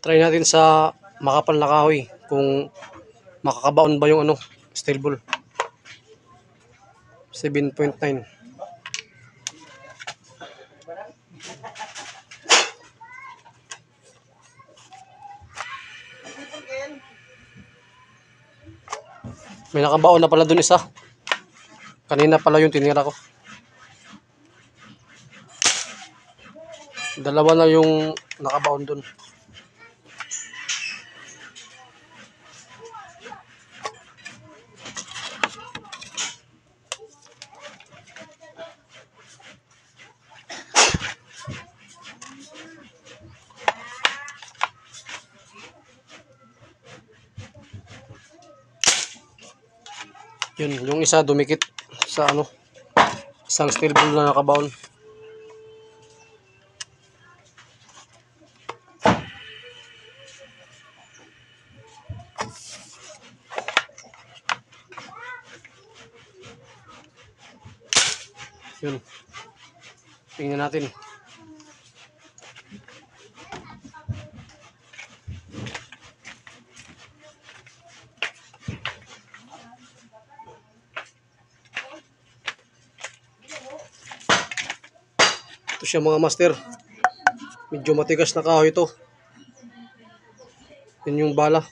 Try natin sa makapal na kahoy kung makakabaon ba yung steel ball. 7.9. May nakabaon na pala dun isa. Kanina pala yung tinira ko. Dalawa na yung nakabaon dun. Yun, yung isa dumikit sa isang steel ball na nakabaon. Yun. Tingnan natin. Ito siya mga master. Medyo matigas na kahoy ito. Yun yung bala.